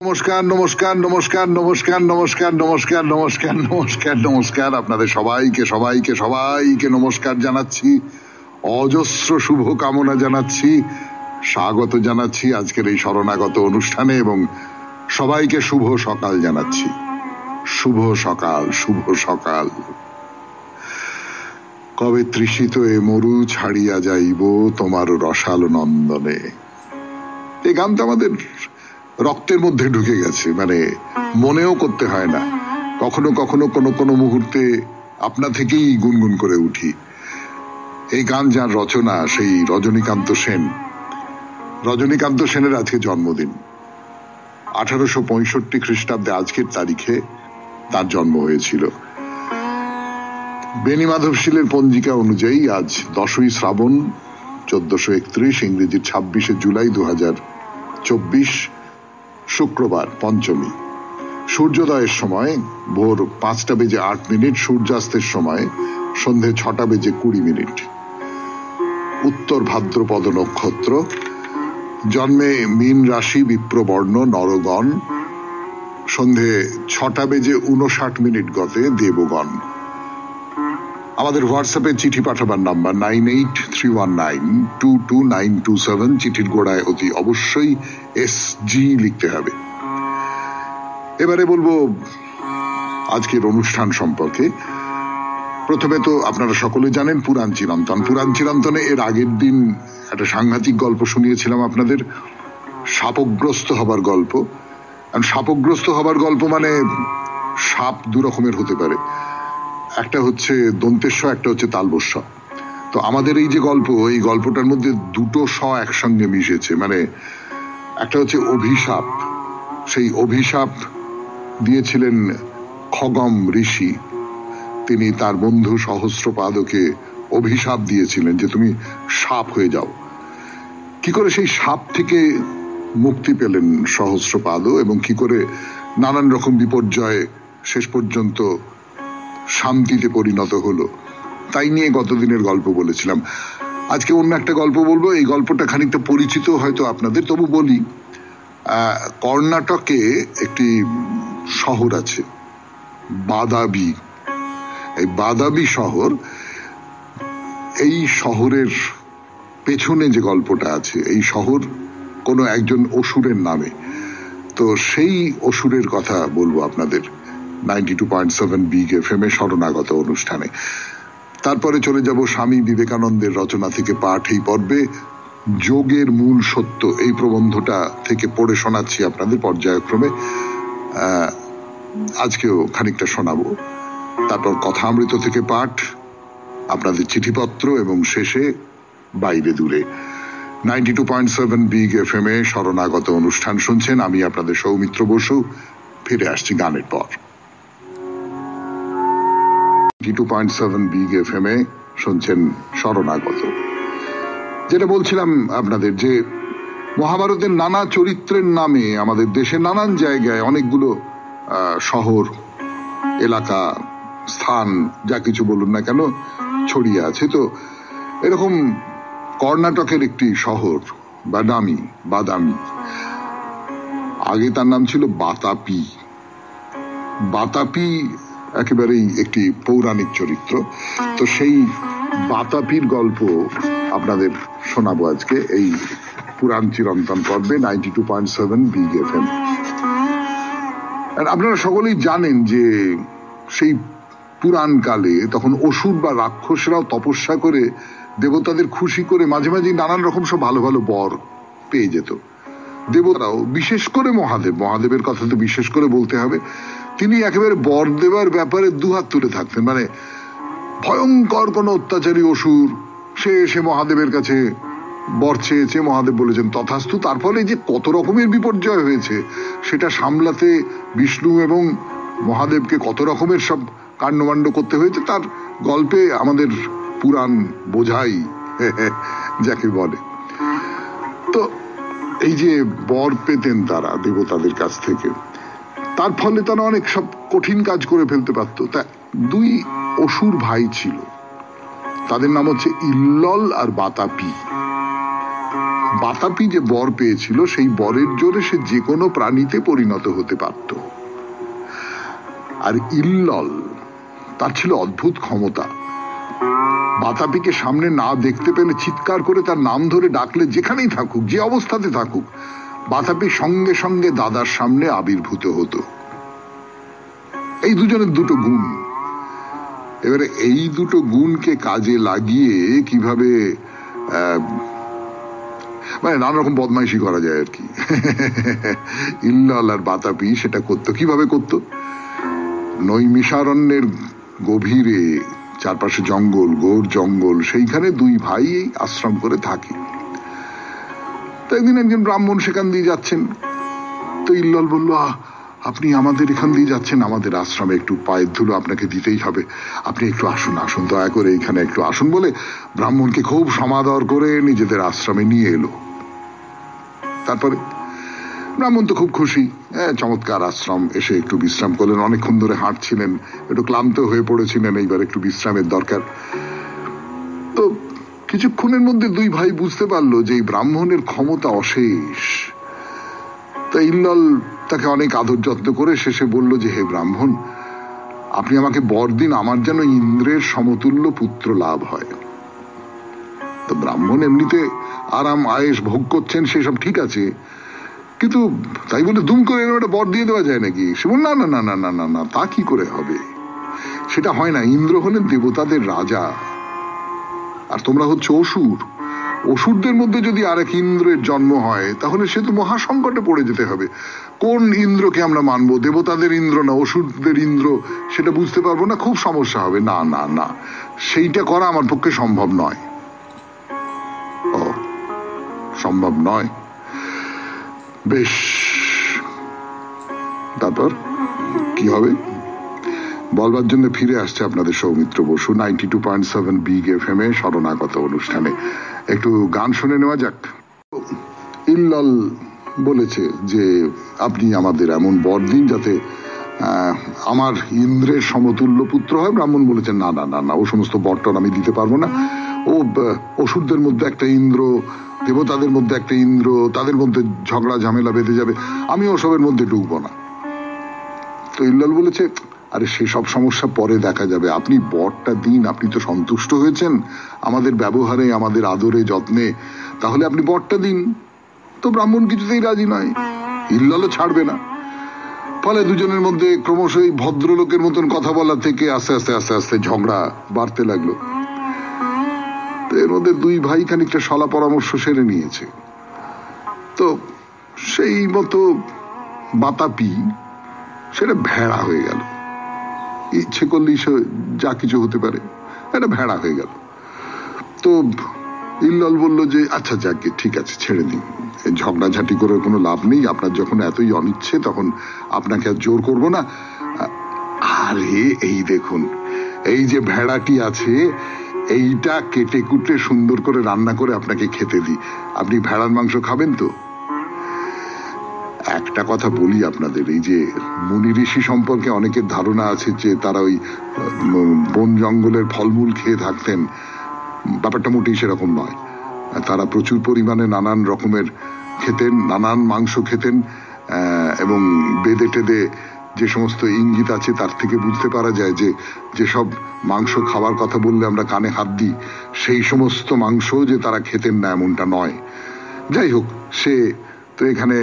নমস্কার নমস্কার নমস্কার নমস্কার নমস্কার নমস্কার নমস্কার নমস্কার নমস্কার আপনাদের সবাইকে সবাইকে সবাইকে নমস্কার জানাচ্ছি, অজস্র শুভ কামনা জানাচ্ছি, স্বাগত জানাচ্ছি আজকের এই শরণাগত অনুষ্ঠানে এবং সবাইকে শুভ সকাল জানাচ্ছি। শুভ সকাল, শুভ সকাল। কবে তৃষিত এ মরু ছাড়িয়া যাইব তোমার রসাল নন্দনে। এই গানটা আমাদের রক্তের মধ্যে ঢুকে গেছে, মানে মনেও করতে হয় না। কখনো কখনো কোনো কোনো মুহূর্তে আপনা থেকেই গুনগুন করে উঠি। এই গান যার রচনা সেই রজনীকান্ত সেন। রজনীকান্ত সেনের আজকে জন্মদিন। 1865 খ্রিস্টাব্দে আজকের তারিখে তার জন্ম হয়েছিল। বেনি মাধবশীলের পঞ্জিকা অনুযায়ী আজ 10ই শ্রাবণ 1431, ইংরেজির 26শে জুলাই 2024, শুক্রবার, পঞ্চমী। সূর্যোদয়ের সময় ভোর 5:08, সূর্যাস্তের সময় সন্ধে 6:20। উত্তর ভাদ্রপদ নক্ষত্র। জন্মে মীন রাশি, বিপ্রবর্ণ, নরগণ। সন্ধে 6:59 গতে দেবগণ। আমাদের হোয়াটসঅ্যাপে চিঠি পাঠাবার নাম্বার 9831922927। চিঠির গোড়ায় অতি অবশ্যই SG লিখতে হবে। এবারে বলবো আজকের অনুষ্ঠান সম্পর্কে। প্রথমে তো আপনারা সকলে জানেন পুরাণ চিরন্তন। পুরাণ চিরন্তনে এর আগের দিন একটা সাংঘাতিক গল্প শুনিয়েছিলাম আপনাদের, সাপগ্রস্ত হবার গল্প। সাপগ্রস্ত হবার গল্প মানে সাপ দু রকমের হতে পারে, একটা হচ্ছে দন্তেশ্ব, একটা হচ্ছে তালবস্য। তো আমাদের এই যে গল্প, এই গল্পটার মধ্যে দুটো স একসঙ্গে মিশেছে। মানে একটা হচ্ছে অভিশাপ। সেই অভিশাপ দিয়েছিলেন খগম ঋষি। তিনি তার বন্ধু সহস্রপাদকে অভিশাপ দিয়েছিলেন যে তুমি সাপ হয়ে যাও। কি করে সেই সাপ থেকে মুক্তি পেলেন সহস্রপাদ এবং কি করে নানান রকম বিপর্যয় শেষ পর্যন্ত শান্তিতে পরিণত হলো, তাই নিয়ে গতদিনের গল্প বলেছিলাম। আজকে অন্য একটা গল্প বলবো। এই গল্পটা খানিকটা পরিচিত হয়তো আপনাদের, তবু বলি। কর্ণাটকে একটি শহর আছে বাদাবি। এই বাদাবি শহর, এই শহরের পেছনে যে গল্পটা আছে, এই শহর কোনো একজন অসুরের নামে। তো সেই অসুরের কথা বলবো আপনাদের 92.7 বিগ FM এ শরণাগত অনুষ্ঠানে। তারপরে চলে যাব স্বামী বিবেকানন্দের রচনা থেকে পাঠ। এই পর্বে যোগের মূল সত্য, এই প্রবন্ধটা থেকে পড়ে শোনাচ্ছি আপনাদের পর্যায়ক্রমে। আজকেও খানিকটা শোনাবো। তারপর কথামৃত থেকে পাঠ, আপনাদের চিঠিপত্র এবং শেষে বাইরে দূরে। 92.7 বিগ FM এ শরণাগত অনুষ্ঠান শুনছেন। আমি আপনাদের সৌমিত্র বসু। ফিরে আসছি গানের পর। 92.7 বিগ FM এ শুনছেন শরণাগত। যেটা বলছিলাম আপনাদের, যে মহাভারতের নানা চরিত্রের নামে আমাদের দেশে নানান জায়গায় অনেকগুলো শহর, এলাকা, স্থান, যা কিছু বলুন না কেন, ছড়িয়ে আছে। তো এরকম কর্ণাটকের একটি শহর বাদামি। আগে তার নাম ছিল বাতাপি। বাতাপি একেবারেই একটি পৌরাণিক চরিত্র। তো সেই বাতাপির গল্প আপনাদের শোনাবো আজকে এই পুরাণ চিরন্তন পর্বে 92.7 বিগ FM। আপনারা সকলেই জানেন যে সেই পুরাণ কালে তখন অসুর বা রাক্ষসরাও তপস্যা করে দেবতাদের খুশি করে মাঝে মাঝে নানান রকম সব ভালো ভালো বর পেয়ে যেত। দেবতারাও, বিশেষ করে মহাদেবের কথা তো বিশেষ করে বলতে হবে, তিনি একেবারে বর দেবার ব্যাপারে দুহাত তুলে থাকতেন। মানে ভয়ঙ্কর কোনো অত্যাচারী অসুর সে এসে মহাদেবের কাছে বর চেয়েছে, মহাদেব বলেছেন তথাস্তু। তার ফলে যে কত রকমের বিপর্যয় হয়েছে সেটা সামলাতে বিষ্ণু এবং মহাদেবকে কত রকমের সব কাণ্ডমাণ্ড করতে হয়েছে, তার গল্পে আমাদের পুরাণ বোঝাই যাকে বলে। তো এই যে বর পেতেন তারা দেবতাদের কাছ থেকে, তার ফলে তারা অনেক সব কঠিন কাজ করে ফেলতে পারত। তা দুই অসুর ভাই ছিল, তাদের নাম হচ্ছে ইল্লল আর বাতাপি। বাতাপি যে বর পেয়েছিল সেই বরের জোরে সে যে কোনো প্রাণীতে পরিণত হতে পারত। আর ইল্লল, তার ছিল অদ্ভুত ক্ষমতা। বাতাপিকে সামনে না দেখতে পেলে চিৎকার করে তার নাম ধরে ডাকলে যেখানেই থাকুক, যে অবস্থাতে থাকুক, বাতাপি সঙ্গে সঙ্গে দাদার সামনে আবির্ভূত হতো। এই দুজনের দুটো গুণ। এবারে এই দুটো গুণকে কাজে লাগিয়ে কিভাবে মানে নানা রকম বদমাইশি করা যায় আর কি, ইল্লাল আর বাতাপি সেটা করতো। কিভাবে করতো? নৈমিষারণ্যের গভীরে, চারপাশে জঙ্গল, ঘোর জঙ্গল, সেইখানে দুই ভাই আশ্রম করে থাকে। তো একদিন একজন ব্রাহ্মণ সেখান দিয়ে যাচ্ছেন। তো ইল্লাল বলল, আপনি আমাদের এখান দিয়ে যাচ্ছেন, আমাদের আশ্রমে একটু পায়ের ধুলো আপনাকে দিতেই হবে, আপনি একটু আসুন, আসুন, দয়া করে এখানে একটু আসুন বলে ব্রাহ্মণকে খুব সমাদর করে নিজেদের আশ্রমে নিয়ে এলো। তারপরে ব্রাহ্মণ তো খুব খুশি, চমৎকার আশ্রম, এসে একটু বিশ্রাম করলেন। অনেকক্ষণ ধরে হাঁটছিলেন, একটু ক্লান্ত হয়ে পড়েছিলেন, এইবার একটু বিশ্রামের দরকার। তো কিছুক্ষণের মধ্যে দুই ভাই বুঝতে পারলো যে এই ব্রাহ্মণের ক্ষমতা অশেষ। তা ইল্লাল তাকে অনেক আদর যত্ন করে শেষে বলল যে, হে ব্রাহ্মণ, আপনি আমাকে বর দিন, আমার যেন ইন্দ্রের সমতুল্য পুত্র লাভ হয়। তো ব্রাহ্মণ এমনিতে আরাম আয়েশ ভোগ করছেন, সেসব ঠিক আছে, কিন্তু তাই বলে দুম করে একটা বর দিয়ে দেওয়া যায় নাকি? সে বল, না না না না না না না, তা কি করে হবে, সেটা হয় না। ইন্দ্র হলেন দেবতাদের রাজা, আর তোমরা হচ্ছে অসুর। অসুরদের মধ্যে যদি আরেক ইন্দ্রের জন্ম হয় তাহলে সে তো মহাসংকটে পড়ে যেতে হবে। কোন ইন্দ্রকে আমরা মানবো, দেবতাদের ইন্দ্র না অসুরদের ইন্দ্র, সেটা বুঝতে পারবো না, খুব সমস্যা হবে। না না না, সেইটা করা আমার পক্ষে সম্ভব নয়। ও, সম্ভব নয়, বেশ, তারপর কি হবে বলবার জন্য ফিরে আসছে আপনাদের সৌমিত্র বসু 92.7 বিগ এফএম এ শরণাগত অনুষ্ঠানে। একটু গান শুনে নেওয়া যাক। ইল্লাল বলেছে যে, আপনি আমাদের এমন বর দিন যাতে আমার ইন্দ্রের সমতুল্য পুত্র হয়। ব্রাহ্মণ বলেছেন, না না না না, ও সমস্ত বরটর আমি দিতে পারবো না। ও অসুরদের মধ্যে একটা ইন্দ্র, দেবতাদের মধ্যে একটা ইন্দ্র, তাদের মধ্যে ঝগড়া ঝামেলা বেঁধে যাবে, আমি ওসবের মধ্যে ঢুকবো না। তো ইল্লাল বলেছে, আরে সেসব সমস্যা পরে দেখা যাবে, আপনি বরটা দিন, আপনি তো সন্তুষ্ট হয়েছেন আমাদের ব্যবহারে, আমাদের আদরে যত্নে, তাহলে আপনি বরটা দিন। তো ব্রাহ্মণ কিছুতেই রাজি নয়, ইল্লালও ছাড়বে না। ফলে দুজনের মধ্যে ক্রমশই ভদ্রলোকের মতন কথা বলা থেকে আস্তে আস্তে আস্তে আস্তে ঝগড়া বাড়তে লাগলো। তো এর মধ্যে দুই ভাই খানিকটা সলা পরামর্শ সেরে নিয়েছে। তো সেই মতো বাতাপি সেটা ভেড়া হয়ে গেল। ইচ্ছে করলেই যা কিছু হতে পারে, এটা ভেড়া হয়ে গেল। তো ইল্লাল বলল যে, আচ্ছা যাকে, ঠিক আছে, ছেড়ে দিন, ঝগড়াঝাটি করে কোনো লাভ নেই, আপনার যখন এতই অনিচ্ছে তখন আপনাকে আর জোর করব না। আরে এই দেখুন, এই যে ভেড়াটি আছে, এইটা কেটে কুটে সুন্দর করে রান্না করে আপনাকে খেতে দিই, আপনি ভেড়ার মাংস খাবেন তো? একটা কথা বলি আপনাদের, এই যে মুনি ঋষি সম্পর্কে অনেকের ধারণা আছে যে তারা ওই বন জঙ্গলের ফলমূল খেয়ে থাকতেন, ব্যাপারটা মোটেই সেরকম নয়। তারা প্রচুর পরিমাণে নানান রকমের খেতেন, নানান মাংস খেতেন, এবং বেদে টেদে যে সমস্ত ইঙ্গিত আছে তার থেকে বুঝতে পারা যায় যে যেসব মাংস খাওয়ার কথা বললে আমরা কানে হাত দিই, সেই সমস্ত মাংস যে তারা খেতেন না এমনটা নয়। যাই হোক, সে তো এখানে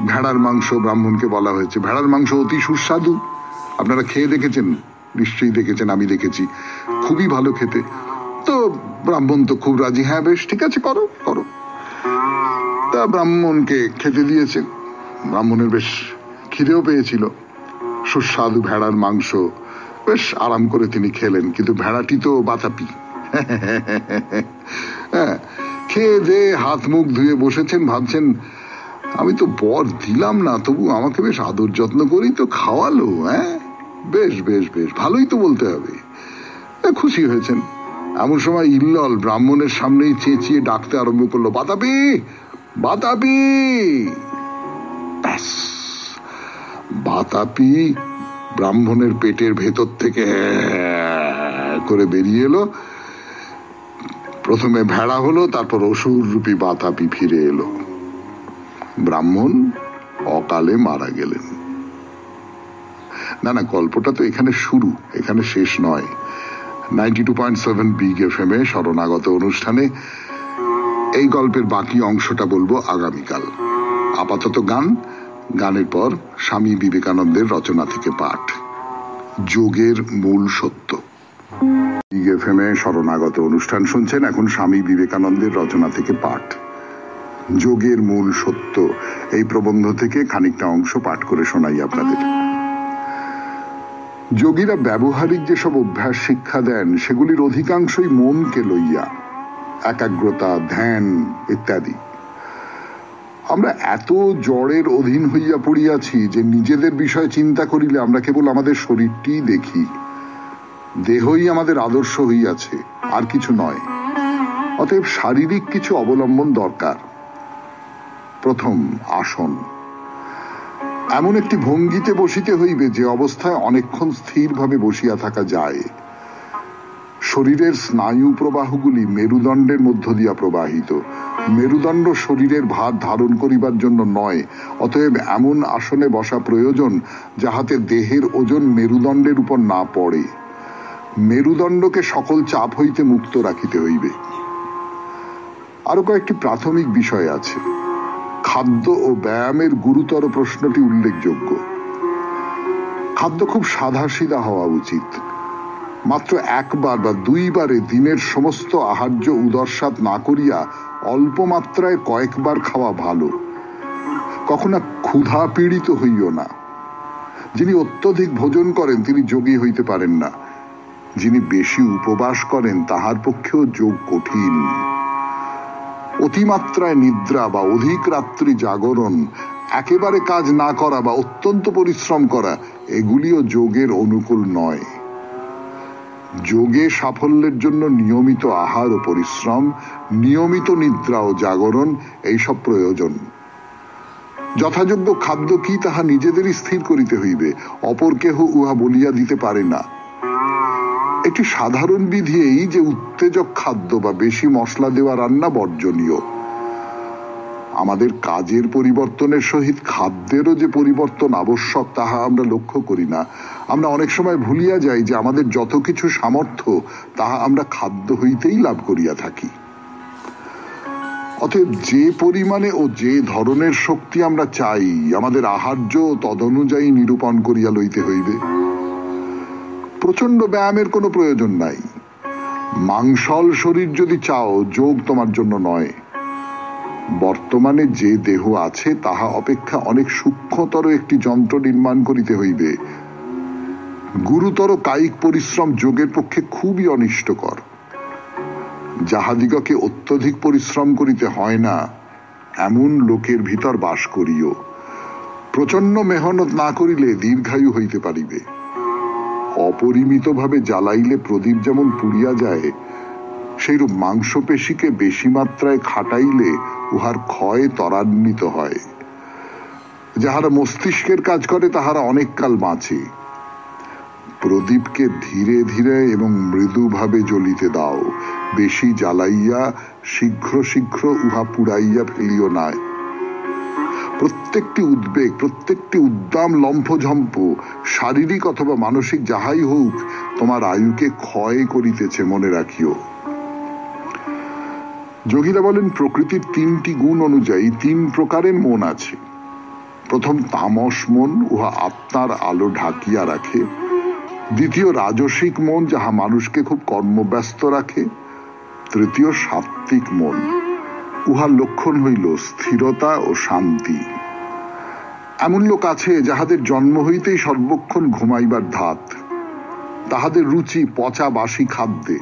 ভেড়ার মাংস ব্রাহ্মণকে বলা হয়েছে। ভেড়ার মাংস অতি সুস্বাদু, আপনারা খেয়ে দেখেছেন, নিশ্চয়ই দেখেছেন, আমি দেখেছি, খুবই ভালো খেতে। তো ব্রাহ্মণ তো খুব রাজি, হ্যাঁ বেশ ঠিক আছে, করো করো। তা ব্রাহ্মণকে খেতে দিয়েছে। ব্রাহ্মণের বেশ খিদেও পেয়েছিল, সুস্বাদু ভেড়ার মাংস, বেশ আরাম করে তিনি খেলেন। কিন্তু ভেড়াটি তো বাতাপি, হ্যাঁ, খেয়ে দে হাত মুখ ধুয়ে বসেছেন, ভাবছেন আমি তো বর দিলাম না, তবু আমাকে বেশ আদর যত্ন করেই তো খাওয়ালো, হ্যাঁ বেশ বেশ বেশ ভালোই তো বলতে হবে। খুশি হয়েছেন। এমন সময় ইল্লাল ব্রাহ্মণের সামনেই চেঁচিয়ে ডাকতে আরম্ভ করলো, বাতাপি বাতাপি। বাতাপি ব্রাহ্মণের পেটের ভেতর থেকে করে বেরিয়ে এলো, প্রথমে ভেড়া হলো, তারপর অসুর রূপী বাতাপি ফিরে এলো। ব্রাহ্মণ অকালে মারা গেলেন। না, গল্পটা তো এখানে শুরু, এখানে শেষ নয়। 92.7 বিগ FM এ শরণাগত অনুষ্ঠানে এই গল্পের বাকি অংশটা বলবো আগামীকাল। আপাতত গানের পর স্বামী বিবেকানন্দের রচনা থেকে পাঠ, যোগের মূল সত্য। বিগ FM এ শরণাগত অনুষ্ঠান শুনছেন। এখন স্বামী বিবেকানন্দের রচনা থেকে পাঠ, যোগের মূল সত্য। এই প্রবন্ধ থেকে খানিকটা অংশ পাঠ করে শোনাই আপনাদের। যোগীরা ব্যবহারিক যেসব অভ্যাস শিক্ষা দেন সেগুলির অধিকাংশই মনকে লইয়া, একাগ্রতা, ধ্যান ইত্যাদি। আমরা এত জড়ের অধীন হইয়া পড়িয়াছি যে নিজেদের বিষয়ে চিন্তা করিলে আমরা কেবল আমাদের শরীরটিই দেখি। দেহই আমাদের আদর্শ হইয়াছে, আর কিছু নয়। অতএব শারীরিক কিছু অবলম্বন দরকার। প্রথম, আসন। এমন একটি ভঙ্গিতে বসিতে হইবে যে অবস্থায় অনেকক্ষণ স্থিরভাবে বসিয়া থাকা যায়। শরীরের স্নায়ু প্রবাহগুলি মেরুদণ্ডের মধ্য দিয়া প্রবাহিত। মেরুদণ্ড শরীরের ভার ধারণ করিবার জন্য নয়। অতএব এমন আসনে বসা প্রয়োজন যাহাতে দেহের ওজন মেরুদণ্ডের উপর না পড়ে। মেরুদণ্ডকে সকল চাপ হইতে মুক্ত রাখিতে হইবে। আরো কয়েকটি প্রাথমিক বিষয় আছে। খাদ্য ও ব্যায়ামের গুরুতর প্রশ্নটি উল্লেখযোগ্য। খাদ্য খুব সাধাসিধা হওয়া উচিত। মাত্র একবার বা দুইবারে দিনের সমস্ত আহার্য উদরসাৎ না করিয়া অল্প মাত্রায় কয়েকবার খাওয়া ভালো। কখনো ক্ষুধা পীড়িত হইও না। যিনি অত্যধিক ভোজন করেন তিনি যোগী হইতে পারেন না। যিনি বেশি উপবাস করেন তাহার পক্ষেও যোগ কঠিন। অতিমাত্রায় নিদ্রা বা অধিক রাত্রি জাগরণ, একেবারে কাজ না করা বা অত্যন্ত পরিশ্রম করা, এগুলিও যোগের অনুকূল নয়। যোগে সাফল্যের জন্য নিয়মিত আহার ও পরিশ্রম, নিয়মিত নিদ্রা ও জাগরণ এইসব প্রয়োজন। যথাযোগ্য খাদ্য কি তাহা নিজেদেরই স্থির করিতে হইবে, অপর কেহ উহা বলিয়া দিতে পারে না। একটি সাধারণ বিধি এই যে উত্তেজক খাদ্য বা বেশি মশলা দেওয়া রান্না বর্জনীয়। আমাদের কাজের পরিবর্তনের সহিত খাদ্যেরও যে পরিবর্তন আবশ্যক তাহা আমরা লক্ষ্য করি না। আমরা অনেক সময় ভুলিয়া যাই যে আমাদের যত কিছু সামর্থ্য তাহা আমরা খাদ্য হইতেই লাভ করিয়া থাকি। অতএব যে পরিমাণে ও যে ধরনের শক্তি আমরা চাই, আমাদের আহার্য তদনুযায়ী নিরূপণ করিয়া লইতে হইবে। প্রচন্ড ব্যায়ামের কোনো প্রয়োজন নাই। মাংসল শরীর যদি চাও, যোগ তোমার জন্য নয়। বর্তমানে যে দেহ আছে তাহা অপেক্ষা অনেক সূক্ষ্মতর একটি যন্ত্র নির্মাণ করিতে হইবে। গুরুতর কায়িক পরিশ্রম যোগের পক্ষে খুবই অনিষ্টকর। যাহাদিগকে অত্যধিক পরিশ্রম করিতে হয় না, এমন লোকের ভিতর বাস করিও। প্রচন্ড মেহনত না করিলে দীর্ঘায়ু হইতে পারিবে। অপরিমিতভাবে জ্বালাইলে প্রদীপ যেমন পুড়িয়া যায়, সেইরূপ মাংসপেশিকে বেশি মাত্রায় খাটাইলে উহার ক্ষয় ত্বরান্বিত হয়। যাহারা মস্তিষ্কের কাজ করে তাহারা অনেককাল বাঁচে। প্রদীপকে ধীরে ধীরে এবং মৃদুভাবে জ্বলিতে দাও। বেশি জ্বালাইয়া শীঘ্র শীঘ্র উহা পুড়াইয়া ফেলিও না। প্রত্যেকটি উদ্বেগ, প্রত্যেকটি উদ্দাম লম্ফঝম্প, শারীরিক অথবা মানসিক যাহাই হোক, তোমার আয়ুকে ক্ষয় করিতেছে, মনে রাখিও। যোগীরা বলেন প্রকৃতির তিনটি গুণ অনুযায়ী তিন প্রকারের মন আছে। প্রথম তামস মন, উহা আত্মার আলো ঢাকিয়া রাখে। দ্বিতীয় রাজসিক মন, যাহা মানুষকে খুব কর্মব্যস্ত রাখে। তৃতীয় সাত্ত্বিক মন, উহার লক্ষণ হইল স্থিরতা ও শান্তি। এমন লোক আছে যাহাদের জন্ম হইতেই সর্বক্ষণ ঘুমাইবার ধাত। তাহাদের রুচি পচা বাসি খাদ্যে।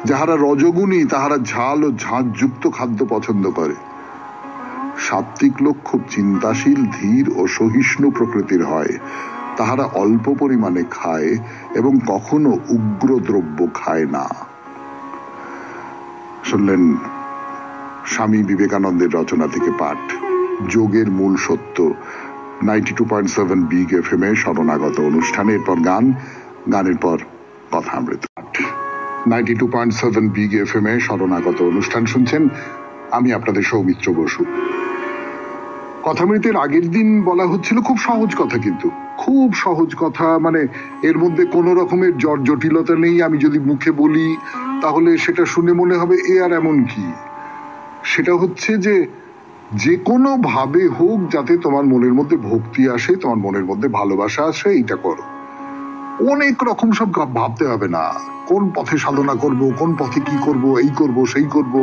যাহারা রজগুণী তাহারা ঝাল ও ঝাঁঝযুক্ত খাদ্য পছন্দ করে। সাত্ত্বিক লোক খুব চিন্তাশীল, ধীর ও সহিষ্ণু প্রকৃতির হয়। তাহারা অল্প পরিমাণে খায় এবং কখনো উগ্র দ্রব্য খায় না। শুনলেন স্বামী বিবেকানন্দের রচনা থেকে পাঠ, যোগের মূল সত্য। 92.7 বিগ FM এ শরণাগত অনুষ্ঠানে। এরপর গানের পর কথা অমৃত। 92.7 বিগ এফএম এ শরণাগত অনুষ্ঠান শুনছেন। আমি আপনাদের সৌমিত্র বসু। কথামৃতের আগের দিন বলা হচ্ছিল খুব সহজ কথা, কিন্তু খুব সহজ কথা, মানে এর মধ্যে কোন রকমের জটিলতা নেই। আমি যদি মুখে বলি তাহলে সেটা শুনে মনে হবে এ আর এমন কি। সেটা হচ্ছে যে কোনো ভাবে হোক যাতে তোমার মনের মধ্যে ভক্তি আসে, তোমার মনের মধ্যে ভালোবাসা আসে, এইটা করো। অনেক রকম সব ভাবতে হবে না। কোন পথে সাধনা করব, কোন পথে কি করব, এই করব সেই করব,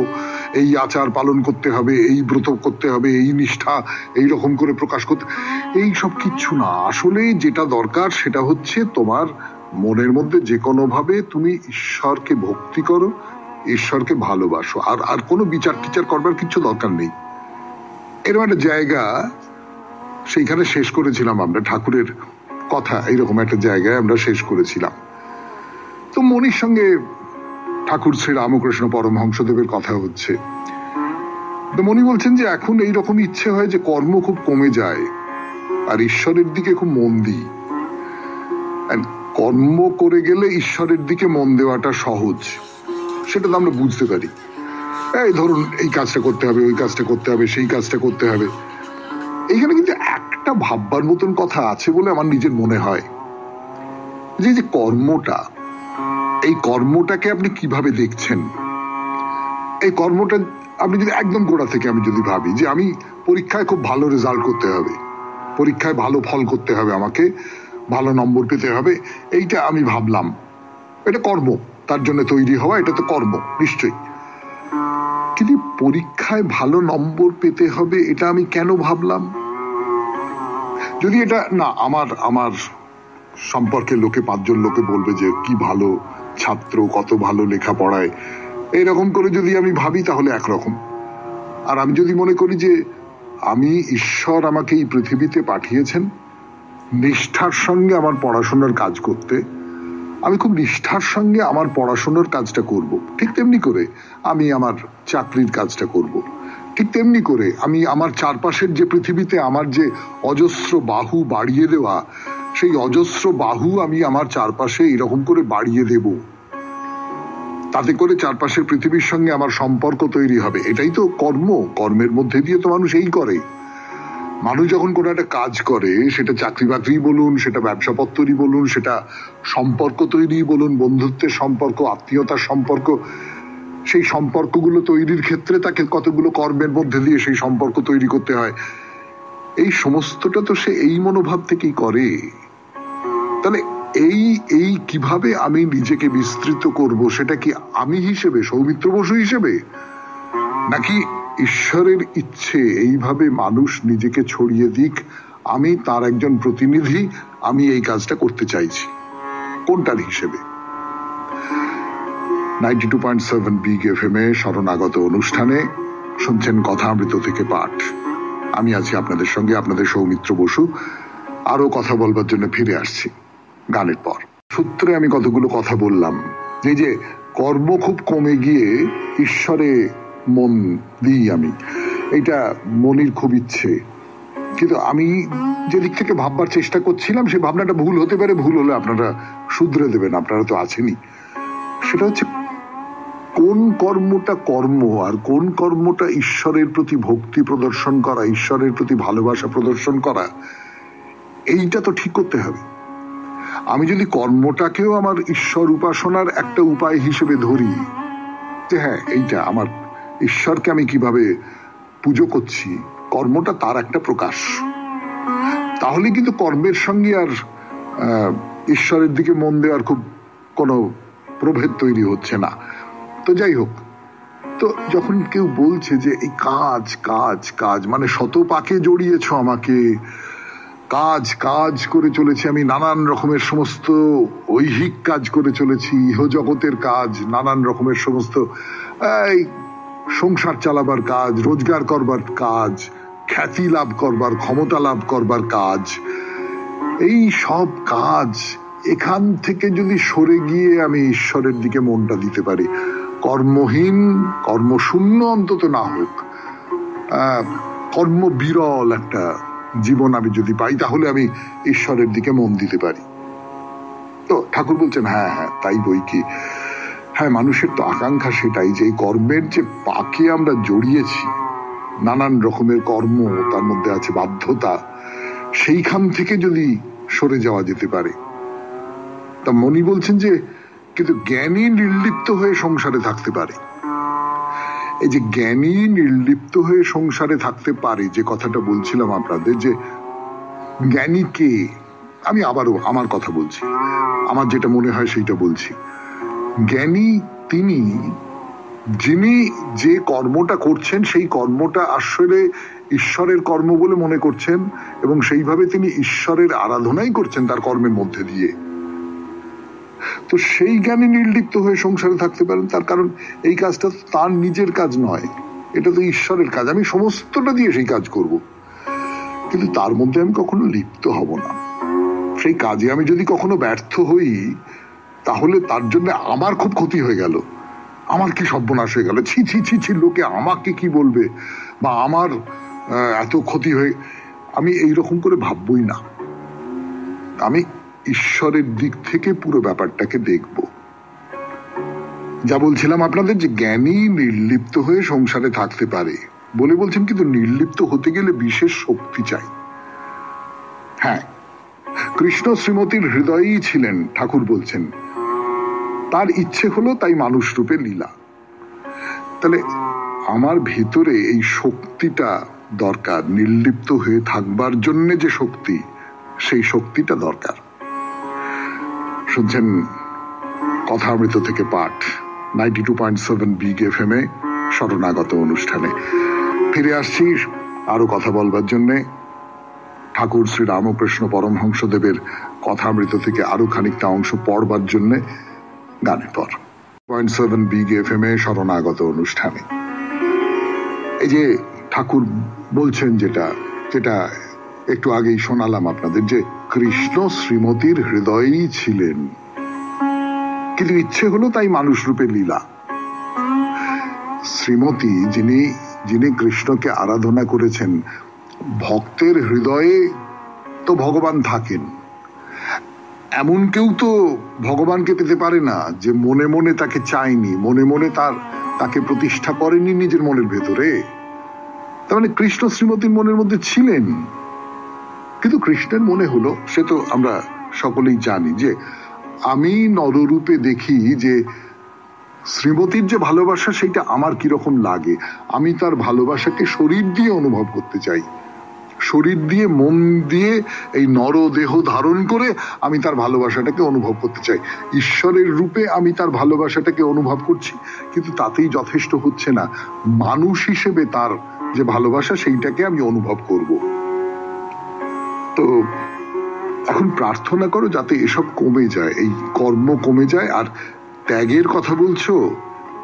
এই আচার পালন করতে হবে, এই ব্রত করতে হবে, এই নিষ্ঠা এই রকম করে প্রকাশ করতে, এই সব কিচ্ছু না। আসলে যেটা দরকার সেটা হচ্ছে তোমার মনের মধ্যে যে কোনো ভাবে তুমি ঈশ্বরকে ভক্তি করো, ঈশ্বরকে ভালোবাসো। আর কোনো বিচার টিচার করবার কিছু দরকার নেই। এরকম একটা জায়গা সেইখানে শেষ করেছিলাম আমরা, ঠাকুরের কথা এইরকম একটা জায়গায় আমরা শেষ করেছিলাম। তো মনির সঙ্গে ঠাকুর শ্রী রামকৃষ্ণ পরমহংসদেবের কথা হচ্ছে। তো মনি বলছেন যে এখন এইরকম ইচ্ছে হয় যে কর্ম খুব কমে যায় আর ঈশ্বরের দিকে খুব মন দিই। কর্ম করে গেলে ঈশ্বরের দিকে মন দেওয়াটা সহজ, সেটা তো আমরা বুঝতে পারি। এই ধরুন এই কাজটা করতে হবে, ওই কাজটা করতে হবে, সেই কাজটা করতে হবে। এইখানে কিন্তু একটা ভাববার মতন কথা আছে বলে আমার নিজের মনে হয়, যে কর্মটা, এই কর্মটাকে আপনি কিভাবে দেখছেন। এই কর্মটা আপনি যদি একদম গোড়া থেকে আমি যদি ভাবি যে আমি পরীক্ষায় খুব ভালো রেজাল্ট করতে হবে, পরীক্ষায় ভালো ফল করতে হবে, আমাকে ভালো নম্বর পেতে হবে, এইটা আমি ভাবলাম, এটা কর্ম, তার জন্য তৈরি হওয়া, এটা তো কর্ম নিশ্চয়ই। কিন্তু পরীক্ষায় ভালো নম্বর পেতে হবে এটা আমি কেন ভাবলাম? যদি এটা না আমার সম্পর্কে লোকে 5 জন লোকে বলবে যে কি ভালো ছাত্র, কত ভালো লেখা পড়ায়, এইরকম করে যদি আমি ভাবি তাহলে একরকম। আর আমি যদি মনে করি যে আমি ঈশ্বর আমাকে এই পৃথিবীতে পাঠিয়েছেন নিষ্ঠার সঙ্গে আমার পড়াশোনার কাজ করতে, আমি খুব নিষ্ঠার সঙ্গে আমার পড়াশোনার কাজটা করব, ঠিক তেমনি করে আমি আমার চাকরির কাজটা করব, ঠিক তেমনি করে আমি আমার চারপাশের যে পৃথিবীতে আমার যে অজস্র বাহু বাড়িয়ে দেওয়া, সেই অজস্র বাহু আমি আমার চারপাশে এরকম করে বাড়িয়ে দেব। তাতে করে চারপাশের পৃথিবীর সঙ্গে আমার সম্পর্ক তৈরি হবে। এটাই তো কর্ম। কর্মের মধ্যে দিয়ে তো মানুষ এই করে। মানুষ যখন কোনো একটা কাজ করে, সেটা চাকরি বাকরি বলুন, সেটা ব্যবসাপত্রই বলুন, সেটা সম্পর্ক তৈরি বলুন, বন্ধুত্বের সম্পর্ক, আত্মীয়তার সম্পর্ক, সেই সম্পর্কগুলো তৈরির ক্ষেত্রে তাকে কতগুলো কর্মের মধ্যে দিয়ে সেই সম্পর্ক তৈরি করতে হয়। এই সমস্তটা তো সে এই মনোভাব থেকেই করে। তাহলে এই কিভাবে আমি নিজেকে বিস্তৃত করব, সেটা কি আমি হিসেবে, সৌমিত্র বসু হিসেবে, নাকি ঈশ্বরের ইচ্ছে এইভাবে মানুষ নিজেকে ছড়িয়ে দিক, আমি তার একজন প্রতিনিধি, আমি এই কাজটা করতে চাইছি, কোনটার হিসেবে? 92.7 বিগ এফএম এ শরণাগত অনুষ্ঠানে শুনছেন কথামৃত থেকে পাঠ। আমি আছি আপনাদের সঙ্গে, আপনাদের সৌমিত্র বসু। আরো কথা বলবার জন্য ফিরে আসছি গানের পর। সূত্রে আমি কতগুলো কথা বললাম, যে কর্ম খুব কমে গিয়ে ঈশ্বরে মন দিই আমি, এইটা মনির খুব ইচ্ছে। কিন্তু আমি যেদিক থেকে ভাববার চেষ্টা করছিলাম সে ভাবনাটা ভুল হতে পারে, ভুল হলে আপনারা শুধরে দেবেন, আপনারা তো আছেনই। সেটা হচ্ছে কোন কর্মটা কর্ম আর কোন কর্মটা ঈশ্বরের প্রতি ভক্তি প্রদর্শন করা, ঈশ্বরের প্রতি ভালোবাসা প্রদর্শন করা, এইটা তো ঠিক করতে হবে। আমি যদি কর্মটাকেও আমার ঈশ্বর উপাসনার একটা উপায় হিসেবে ধরি, যে হ্যাঁ এইটা আমার ঈশ্বরকে আমি কিভাবে পুজো করছি, কর্মটা তার একটা প্রকাশ, তাহলে কিন্তু কর্মের সঙ্গে আর ঈশ্বরের দিকে মন দেওয়ার খুব কোনো প্রভেদ তৈরি হচ্ছে না। তো যাই হোক, তো যখন কেউ বলছে যে এই কাজ কাজ কাজ, মানে শত পাকে জড়িয়েছ আমাকে, কাজ কাজ করে চলেছি আমি, নানান রকমের সমস্ত ঐহিক কাজ করে চলেছি, ইহজগতের কাজ, নানান রকমের সমস্ত এই সংসার চালাবার কাজ, রোজগার করবার কাজ, খ্যাতি লাভ করবার, ক্ষমতা লাভ করবার কাজ, এই সব কাজ, এখান থেকে যদি সরে গিয়ে আমি ঈশ্বরের দিকে মনটা দিতে পারি, কর্মহীন, কর্মশূন্য অন্তত না হোক, কর্মবিরল একটা জীবন আমি যদি পাই, তাহলে আমি ঈশ্বরের দিকে মন দিতে পারি। তো ঠাকুর বলছেন হ্যাঁ হ্যাঁ তাই বই কি, হ্যাঁ, মানুষের তো আকাঙ্ক্ষা সেটাই যে কর্মের যে পাকে আমরা জড়িয়েছি, নানান রকমের কর্ম, তার মধ্যে আছে বাধ্যতা, সেইখান থেকে যদি সরে যাওয়া যেতে পারে। তা মনি বলছেন যে কিন্তু জ্ঞানী নির্লিপ্ত হয়ে সংসারে থাকতে পারে। এই যে জ্ঞানী নির্লিপ্ত হয়ে সংসারে থাকতে পারে, যে কথাটা বলছিলাম আপনাদের, যে জ্ঞানী কে, আমি আবারও আমার কথা বলছি, আমার যেটা মনে হয় সেইটা বলছি। জ্ঞানী তিনি যিনি যে কর্মটা করছেন সেই কর্মটা আসলে ঈশ্বরের কর্ম বলে মনে করছেন এবং সেইভাবে তিনি ঈশ্বরের আরাধনাই করছেন তার কর্মের মধ্যে দিয়ে। তো সেই জ্ঞানে নির্লিপ্ত হয়ে সংসারে থাকতে পারেন, তার কারণ এই কাজটা তার নিজের কাজ নয়, এটা তো ঈশ্বরের কাজ, আমি সমস্তটা দিয়ে সেই কাজ করব, কিন্তু তার মধ্যে আমি কখনো লিপ্ত হব না। সেই কাজে আমি যদি কখনো ব্যর্থ হই তাহলে তার জন্য আমার খুব ক্ষতি হয়ে গেল, আমার কি সর্বনাশ হয়ে গেল, ছি ছি ছি ছি, লোকে আমাকে কি বলবে, বা আমার এত ক্ষতি হয়ে, আমি এইরকম করে ভাববই না। আমি ঈশ্বরের দিক থেকে পুরো ব্যাপারটাকে দেখব। যা বলছিলাম আপনাদের যে জ্ঞানী নির্লিপ্ত হয়ে সংসারে থাকতে পারে বলে বলছেন, কিন্তু নির্লিপ্ত হতে গেলে বিশেষ শক্তি চাই। হ্যাঁ, কৃষ্ণ শ্রীমতীর হৃদয়েই ছিলেন, ঠাকুর বলছেন, তার ইচ্ছে হলো তাই মানুষ রূপে লীলা। তাহলে আমার ভেতরে এই শক্তিটা দরকার, নির্লিপ্ত হয়ে থাকবার জন্য যে শক্তি, সেই শক্তিটা দরকার। শুনছেন কথামৃত থেকে পাঠ 92.7 বিগ FM এ শরণাগত অনুষ্ঠানে। ফিরে আসছি আরো কথা বলবার জন্যে ঠাকুর শ্রী রামকৃষ্ণ পরমহংসদেবের কথামৃত থেকে আরো খানিকটা অংশ পড়বার জন্যে গানের পর। 0.7 বিগ FM এ শরণাগত অনুষ্ঠানে এই যে ঠাকুর বলছেন যেটা যেটা একটু আগেই শোনালাম আপনাদের, যে কৃষ্ণ শ্রীমতীর হৃদয়েই ছিলেন, কিন্তু ইচ্ছে হলো তাই মানুষ রূপে লীলা। শ্রীমতী যিনি যিনি কৃষ্ণকে আরাধনা করেছেন, ভক্তের হৃদয়ে তো ভগবান থাকেন। এমন কেউ তো ভগবানকে পেতে পারে না যে মনে মনে তাকে চায়নি, মনে মনে তাকে প্রতিষ্ঠা করেনি নিজের মনের ভেতরে। তার মানে কৃষ্ণ শ্রীমতীর মনের মধ্যে ছিলেন, কিন্তু কৃষ্ণের মনে হলো, সে তো আমরা সকলেই জানি, যে আমি নররূপে দেখি যে শ্রীমতীর যে ভালোবাসা সেইটা আমার কিরকম লাগে, আমি তার ভালোবাসাকে শরীর দিয়ে অনুভব করতে চাই, শরীর দিয়ে মন দিয়ে এই নরদেহ ধারণ করে আমি তার ভালোবাসাটাকে অনুভব করতে চাই। ঈশ্বরের রূপে আমি তার ভালোবাসাটাকে অনুভব করছি, কিন্তু তাতেই যথেষ্ট হচ্ছে না, মানুষ হিসেবে তার যে ভালোবাসা সেইটাকে আমি অনুভব করব। তো এখন প্রার্থনা করো যাতে এসব কমে যায়, এই কর্ম কমে যায়। আর ত্যাগের কথা বলছো,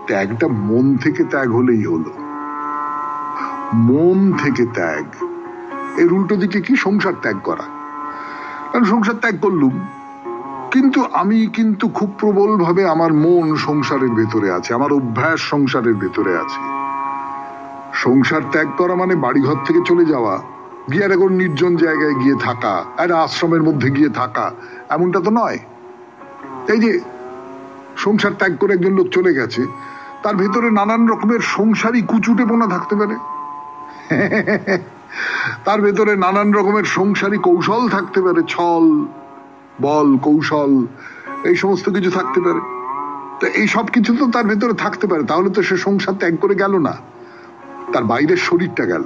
ত্যাগটা মন থেকে ত্যাগ হলেই হলো, মন থেকে ত্যাগ। এর উল্টো দিকে কি সংসার ত্যাগ করা, কারণ সংসার ত্যাগ করলুম, কিন্তু আমি কিন্তু খুব প্রবল ভাবে আমার মন সংসারের ভেতরে আছে, আমার অভ্যাস সংসারের ভেতরে আছে। সংসার ত্যাগ করা মানে বাড়িঘর থেকে চলে যাওয়া, গিয়ে এখন নির্জন জায়গায় গিয়ে থাকা, একটা আশ্রমের মধ্যে গিয়ে থাকা, এমনটা তো নয়। এই যে সংসার ত্যাগ করে একজন লোক চলে গেছে, তার ভেতরে নানান রকমের সংসারী কুচুটেপনা থাকতে পারে, তার ভেতরে নানান রকমের সংসারী কৌশল থাকতে পারে, ছল বল কৌশল এই সমস্ত কিছু থাকতে পারে। তো এই সব কিছু তো তার ভেতরে থাকতে পারে, তাহলে তো সে সংসার ত্যাগ করে গেল না, তার বাইরের শরীরটা গেল।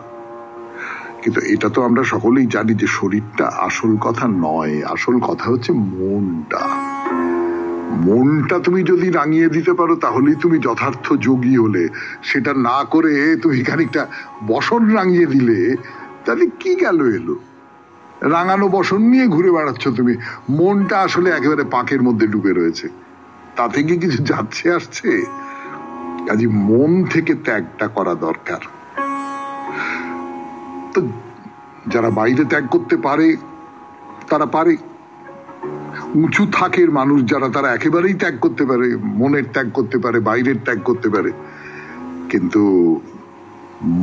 কিন্তু এটা তো আমরা সকলেই জানি যে শরীরটা আসল কথা নয়, আসল কথা হচ্ছে মনটা। মনটা তুমি যদি রাঙিয়ে দিতে পারো তাহলেই তুমি যথার্থ যোগী হলে। সেটা না করে তুমি খানিকটা বসন রাঙিয়ে দিলে, তাহলে কি গেল এলো, রাঙানো বসন নিয়ে ঘুরে বেড়াচ্ছ তুমি, মনটা আসলে একেবারে পাকের মধ্যে ডুবে রয়েছে, তাতে কি কিছু যাচ্ছে আসছে? কাজে মন থেকে ত্যাগটা করা দরকার। তো যারা বাইরে ত্যাগ করতে পারে তারা পারে, উঁচু থাকের মানুষ যারা, তারা একেবারেই ত্যাগ করতে পারে, মনের ত্যাগ করতে পারে, বাইরের ত্যাগ করতে পারে, কিন্তু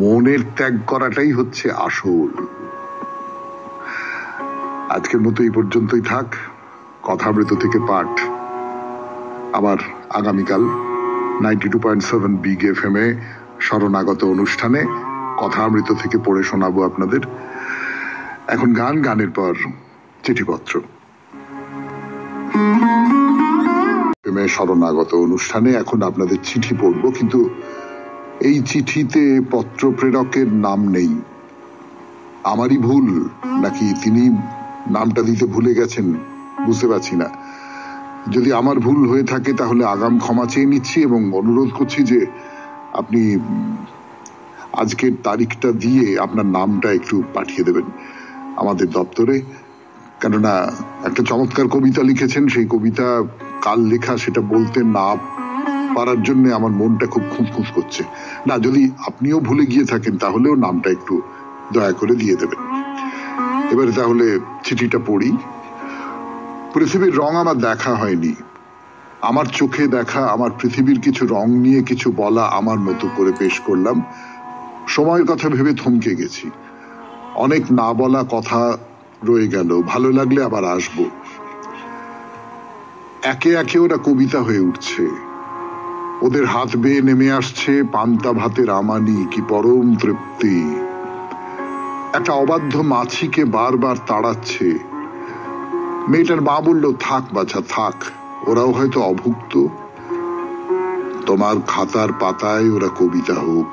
মনের ত্যাগ করাটাই হচ্ছে আসল। আজকের মতো এই পর্যন্তই থাক। কথামৃত থেকে পাঠ আবার আগামীকাল 92.7 বিগ এফএম এ শরণাগত অনুষ্ঠানে কথামৃত থেকে পড়ে শোনাবো আপনাদের। এখন গান, গানের পর চিঠিপত্র। শরণাগত অনুষ্ঠানে এখন আপনাদের চিঠি পড়বো, কিন্তু এই চিঠিতে পত্র প্রেরকের নাম নেই। আমারই ভুল নাকি তিনি নামটা দিতে ভুলে গেছেন বুঝতে পারছি না। যদি আমার ভুল হয়ে থাকে তাহলে আগাম ক্ষমা চেয়ে নিচ্ছি এবং অনুরোধ করছি যে আপনি আজকের তারিখটা দিয়ে আপনার নামটা একটু পাঠিয়ে দেবেন আমাদের দপ্তরে। কেননা একটা চমৎকার কবিতা লিখেছেন, সেই কবিতা কাল লেখা, সেটা বলতে না পারার জন্য আমার মনটা খুব খুঁতখুঁত করছে। না, যদি আপনিও ভুলে গিয়ে থাকেন তাহলেও নামটা একটু দয়া করে দিয়ে দেবেন। এবারে তাহলে চিঠিটা পড়ি। পৃথিবীর রং আমার দেখা হয়নি, আমার চোখে দেখা আমার পৃথিবীর কিছু রং নিয়ে কিছু বলা আমার মতো করে পেশ করলাম। সময়ের কথা ভেবে থমকে গেছি, অনেক না বলা কথা রয়ে গেল, ভালো লাগলে আবার আসবো। একে একে ওরা কবিতা হয়ে উঠছে, ওদের হাত বেয়ে নেমে আসছে পান্তা ভাতের আমানি, কি পরম তৃপ্তি। একটা অবাধ্য মাছিকে বারবার তাড়াচ্ছে। মেয়েটার মা বলল, থাক বাছা থাক, ওরাও হয়তো অভুক্ত, তোমার খাতার পাতায় ওরা কবিতা হোক।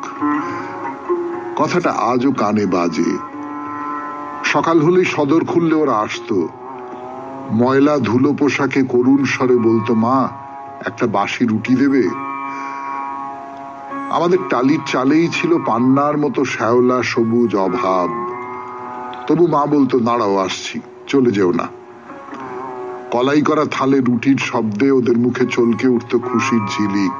কথাটা আজও কানে বাজে। সকাল হলেই সদর খুললে ওরা আসতো, ময়লা ধুলো পোশাকে করুণ স্বরে বলতো, মা একটা বাসি রুটি দেবে। আমাদের টালির চালেই ছিল পান্নার মতো শ্যাওলা সবুজ অভাব, তবু মা বলতো, দাঁড়াও আসছি, চলে যেও না। কলাই করা থালে রুটির শব্দে ওদের মুখে চলকে উঠত খুশির ঝিলিক।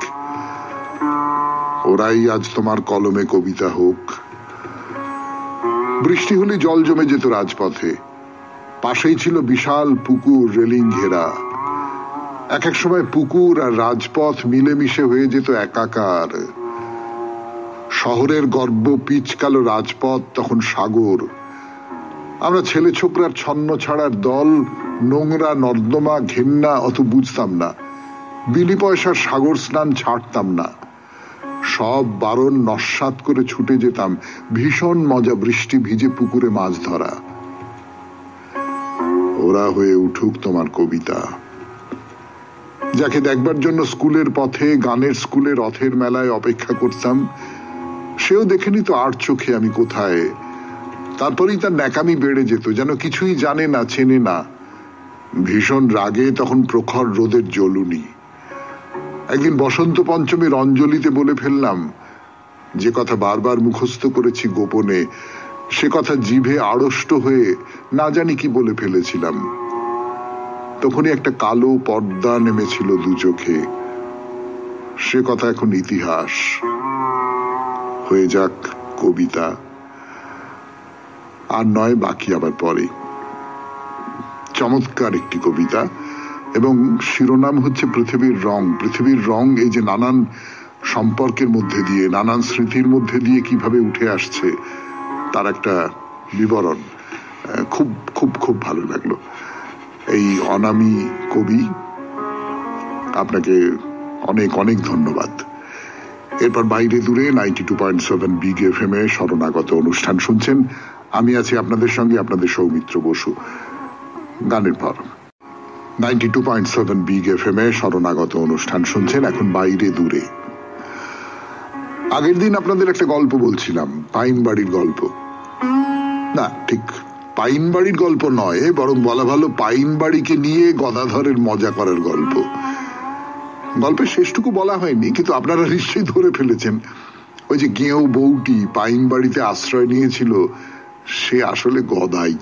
ওরাই আজ তোমার কলমে কবিতা হোক। বৃষ্টি হলে জল জমে যেত রাজপথে, পাশেই ছিল বিশাল পুকুর রেলিং ঘেরা। এক এক সময় পুকুর আর রাজপথ মিলেমিশে হয়ে যেত একাকার। শহরের গর্ব পিচকালো রাজপথ তখন সাগর। আমরা ছেলে ছোকরার ছন্ন ছাড়ার দল, নোংরা নর্দমা ঘেন্না অত বুঝতাম না, বিলি পয়সার সাগর স্নান ছাড়তাম না। সব বারণ নস্যাৎ করে ছুটে যেতাম, ভীষণ মজা বৃষ্টি ভিজে পুকুরে মাছ ধরা। ওরা হয়ে উঠুক তোমার কবিতা। যাকে দেখবার জন্য স্কুলের পথে গানের স্কুলে রথের মেলায় অপেক্ষা করতাম, সেও দেখেনি তো আর চোখে আমি কোথায়। তারপরেই তার ন্যাকামি বেড়ে যেত, যেন কিছুই জানে না, চেনে না। ভীষণ রাগে তখন প্রখর রোদের জ্বলুনি। একদিন বসন্ত পঞ্চমীর অঞ্জলিতে বলে ফেললাম, যে কথা বারবার মুখস্থ করেছি গোপনে, সে কথা জিভে আড়ষ্ট হয়ে না জানি কি বলে ফেলেছিলাম। তখনই একটা কালো পর্দা নেমেছিল দু চোখে। সে কথা এখন ইতিহাস হয়ে যাক কবিতা, আর নয় বাকি আবার পরে। চমৎকার একটি কবিতা এবং শিরোনাম হচ্ছে পৃথিবীর রং। পৃথিবীর রং এই যে নানান সম্পর্কের মধ্যে দিয়ে, নানান স্মৃতির মধ্যে দিয়ে কিভাবে উঠে আসছে তার একটা বিবরণ। খুব খুব খুব ভালো লাগলো। এই অনামী কবি, আপনাকে অনেক অনেক ধন্যবাদ। এরপর বাইরে দূরে 92.7 বিগ এফএম এ শরণাগত অনুষ্ঠান শুনছেন। আমি আছি আপনাদের সঙ্গে, আপনাদের সৌমিত্র বসু। গানের পর 92.7 বিগ এফএম এ শরণাগত অনুষ্ঠান শুনছেন। এখন বাইরে দূরে। আগের দিন আপনাদের একটা গল্প বলছিলাম, পাইন বাড়ির গল্প। না, ঠিক পাইন বাড়ির গল্প নয়, বরং বলা ভালো পাইন বাড়িকে নিয়ে গদাধরের মজা করার গল্প। গল্পের শেষটুকু বলা হয়নি, কিন্তু আপনারা নিশ্চয়ই ধরে ফেলেছেন। ওই যে গেঁয়ো বউটি পাইন বাড়িতে আশ্রয় নিয়েছিল, সে আসলে গদাই।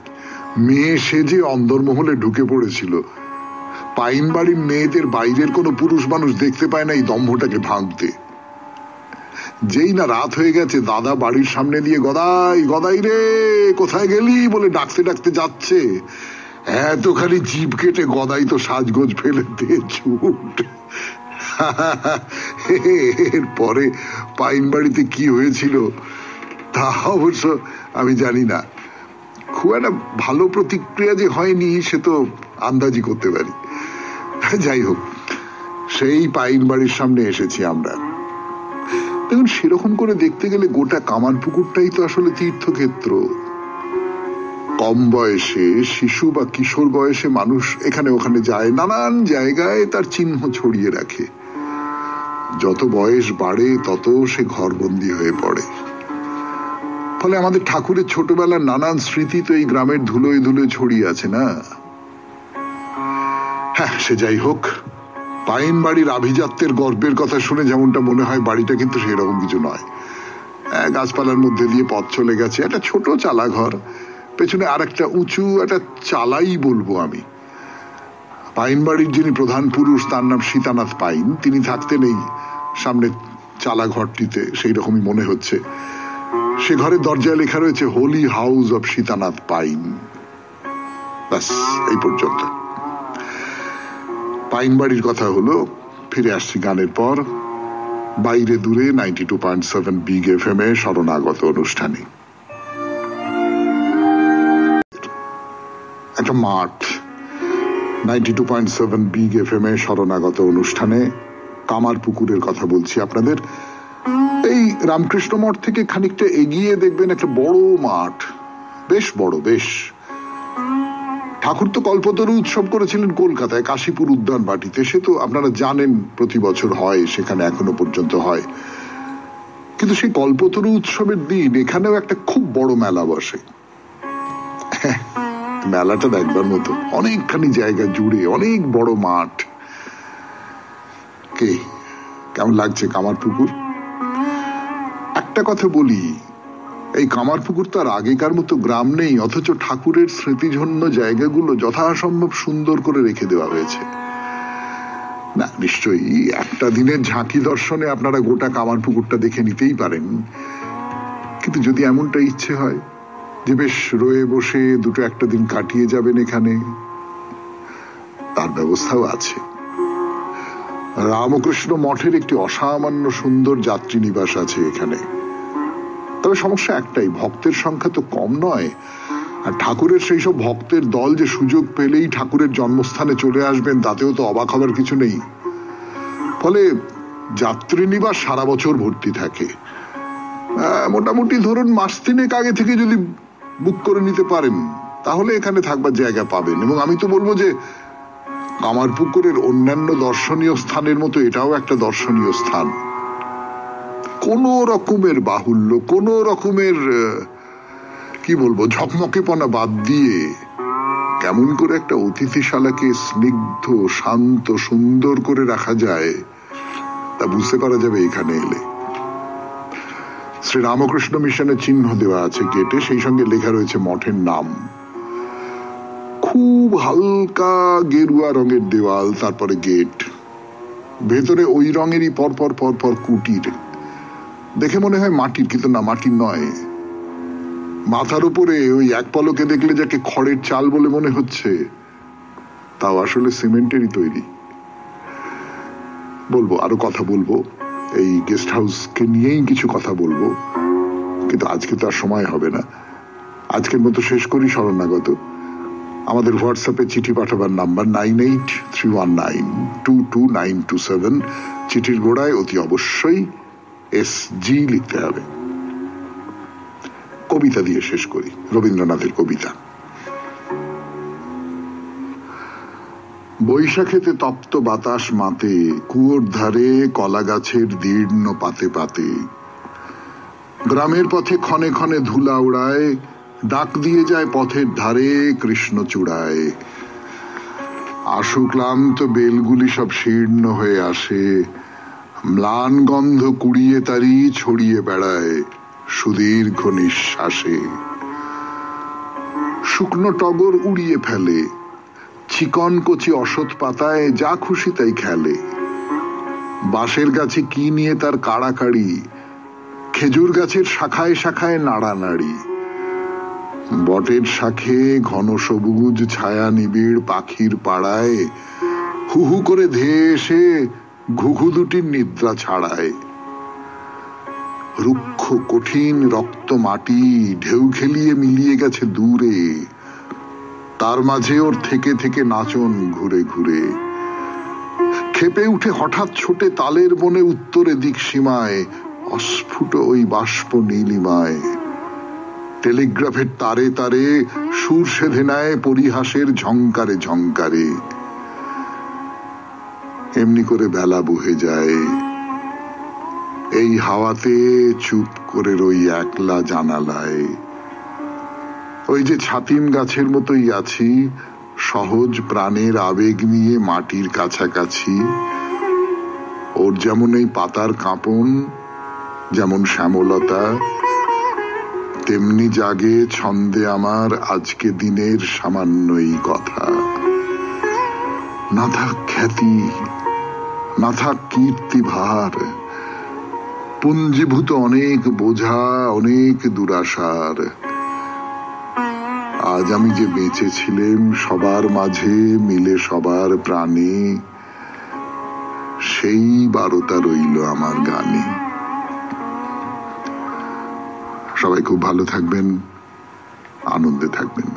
মেয়ে সেজে অন্দরমহলে ঢুকে পড়েছিল। পাইন বাড়ির মেয়েদের বাইরের কোনো পুরুষ মানুষ দেখতে পায় না এই দম্ভটাকে ভাঙতে। যেই না রাত হয়ে গেছে, দাদা বাড়ির সামনে দিয়ে গদাই গদাই রে কোথায় গেলি বলে ডাকতে ডাকতে যাচ্ছে। এতখানি জিভ কেটে গদাই তো সাজগোজ ফেলে দিয়ে ছুট। এরপরে পাইন বাড়িতে কি হয়েছিল তা অবশ্য আমি জানি না। খুব একটা ভালো প্রতিক্রিয়া যে হয়নি সে তো আন্দাজি করতে পারি। যাই হোক, সেই পাইন বাড়ির সামনে এসেছি আমরা। দেখুন, সেরকম করে দেখতে গেলে গোটা কামারপুকুরটাই তো আসলে তীর্থক্ষেত্র। কম বয়সে শিশু বা কিশোর বয়সে মানুষ এখানে ওখানে যায়, নানান জায়গায় তার চিহ্ন ছড়িয়ে রাখে। যত বয়স বাড়ে তত সে ঘরবন্দি হয়ে পড়ে। ফলে আমাদের ঠাকুরের ছোটবেলার নানান স্মৃতি তো এই গ্রামের ধুলোয় ধুলোয় ছড়িয়ে আছে না। হ্যাঁ, সে যাই হোক, পাইন বাড়ির আভিজাত্যের গর্বের কথা শুনে যেমনটা মনে হয়, বাড়িটা কিন্তু সেই রকম কিছু নয়। গাছপালার মধ্যে দিয়ে পথ চলে গেছে, একটা ছোট চালা ঘর, পেছনে আর একটা উঁচু একটা চালাই বলবো আমি। পাইন বাড়ির যিনি প্রধান পুরুষ, তার নাম সীতানাথ পাইন, তিনি থাকতেন এই সামনে চালা ঘরটিতে, সেই রকমই মনে হচ্ছে। সে ঘরের দরজায় লেখা রয়েছে holy house of Sitanath Pain. ব্যাস, এই পর্যন্ত। পাইন বাড়ির কথা হলো। ফিরে আসছি গানের পর। বাইরে দূরে 92.7 বিগ এফএম এ শরণাগত অনুষ্ঠানে। একটা মাঠ, 92.7 বিগ এফএম এ শরণাগত অনুষ্ঠানে কামারপুকুরের কথা বলছি আপনাদের। এই রামকৃষ্ণ মঠ থেকে খানিকটা এগিয়ে দেখবেন একটা বড় মাঠ, বেশ বড়, বেশ। ঠাকুর তো কল্পতরু উৎসব করেছিলেন কলকাতায় কাশীপুর উদ্যান বাটিতে, সে তো আপনারা জানেন প্রতি বছর হয়, সেখানে এখনো পর্যন্ত হয়। কিন্তু সেই কল্পতরু উৎসবের দিন এখানেও একটা খুব বড় মেলা বসে। মেলাটা দেখবার মতো, অনেকখানি জায়গা জুড়ে, অনেক বড় মাঠ। কে কেমন লাগছে কামারপুকুর? একটা কথা বলি, এই কামারপুকুর তো আর আগেকার মতো গ্রাম নেই, অথচ ঠাকুরের স্মৃতিধন্য জায়গাগুলো যথাসম্ভব সুন্দর করে রেখে দেওয়া হয়েছে। না, নিশ্চয়ই একটা দিনের ঝাঁকি দর্শনে আপনারা গোটা কামারপুকুরটা দেখে নিতেই পারেন, কিন্তু যদি এমনটা ইচ্ছে হয় যে বেশ রয়ে বসে দুটো একটা দিন কাটিয়ে যাবেন এখানে, তার ব্যবস্থাও আছে। রামকৃষ্ণ মঠের একটি অসামান্য সুন্দর যাত্রী নিবাস আছে এখানে। তবে সমস্যা একটাই, ভক্তের সংখ্যা তো কম নয়, আর ঠাকুরের সেই সব ভক্তের দল যে সুযোগ পেলেই ঠাকুরের জন্মস্থানে চলে আসবেন তাতেও তো অবাক হবার কিছু নেই। ফলে যাত্রী নিবাস সারা বছর ভর্তি থাকে। মোটামুটি ধরুন মাস তিনেক আগে থেকে যদি বুক করে নিতে পারেন তাহলে এখানে থাকবার জায়গা পাবেন। এবং আমি তো বলবো যে কামারপুকুরের অন্যান্য দর্শনীয় স্থানের মতো এটাও একটা দর্শনীয় স্থান। কোন রকমের বাহুল্য, কোন রকমের কি বলবো ঝকমকেপনা বাদ দিয়ে কেমন করে একটা অতিথিশালাকে স্নিগ্ধ, শান্ত, সুন্দর করে রাখা যায় তা বুঝতে পারা যাবে এখানে এলে। শ্রী রামকৃষ্ণ মিশনের চিহ্ন দেওয়া আছে গেটে, সেই সঙ্গে লেখা রয়েছে মঠের নাম। খুব হালকা গেরুয়া রঙের দেওয়াল, তারপরে গেট, ভেতরে ওই রঙেরই পরপর পরপর কুটির। দেখে মনে হয় মাটির, কিন্তু না, মাটির নয়। মাথার উপরে ওই এক পলকে দেখলে যাকে খড়ের চাল বলে মনে হচ্ছে, তাও আসলে সিমেন্টেরই তৈরি। বলবো, আরো কথা বলবো, এই গেস্ট হাউসকে নিয়েই কিছু কথা বলবো, কিন্তু আজকে তো আর সময় হবে না। আজকের মতো শেষ করি শরণাগত। আমাদের হোয়াটসঅ্যাপে চিঠি পাঠাবার নাম্বার 9831922927। চিঠির গোড়ায় অতি অবশ্যই SG লিখতে হবে। কবিতা দিয়ে শেষ করি, রবীন্দ্রনাথের কবিতা। বৈশাখেতে তপ্ত বাতাস মাতে, কুয়োর ধারে কলা গাছের দীর্ণ পাতে পাতে, গ্রামের পথে ক্ষণে ক্ষণে ধুলা উড়ায়, ডাক দিয়ে যায় পথের ধারে কৃষ্ণচূড়ায়। আশু ক্লান্ত বেলগুলি সব শীর্ণ হয়ে আসে, ম্লান গন্ধ কুড়িয়ে তারি ছড়িয়ে বেড়ায় সুদীর্ঘ নিঃশ্বাসে। শুকনো টগর উড়িয়ে ফেলে, চিকন কচি অসৎ পাতায় যা খুশি তাই খেলে। বাঁশের গাছে কি নিয়ে তার কাড়াকাড়ি, খেজুর গাছের শাখায় শাখায় নাড়ানাড়ি। বটের শাখে ঘন সবুজ ছায়া নিবিড় পাখির পাড়ায়, হু হু করে ধেয়ে এসে ঘুঘু দুটির নিদ্রা ছাড়ায়। রুক্ষ কঠিন রক্ত মাটি ঢেউ খেলিয়ে মিলিয়ে গেছে দূরে, তার মাঝে ওর থেকে থেকে নাচন ঘুরে ঘুরে। ক্ষেপে উঠে হঠাৎ ছোটে তালের বনে উত্তরে দিক সীমায়, অস্ফুট ওই বাষ্প নীলিমায়। টেলিগ্রাফের তারে তারে সুর সেধে নেয় পরিহাসের ঝংকারে ঝংকারে। এমনি করে বেলা বহে যায়, এই হাওয়াতে চুপ করে রই একলা জানালায়। ওই যে ছাতিম গাছের মতোই আছি, সহজ প্রাণের আবেগ নিয়ে মাটির কাছাকাছি। ওর যেমন এই পাতার কাঁপন, যেমন শ্যামলতা, তেমনি জাগে ছন্দে আমার আজকে দিনের সামান্যই কথা। না থাক খ্যাতি, না থাক কীর্তি ভার, পুঞ্জীভূত অনেক বোঝা, অনেক দুরাশার। আজ আমি যে বেঁচে ছিলাম সবার মাঝে মিলে সবার প্রাণে, সেই বারতা রইল আমার গানে। সবাই খুব ভালো থাকবেন, আনন্দে থাকবেন।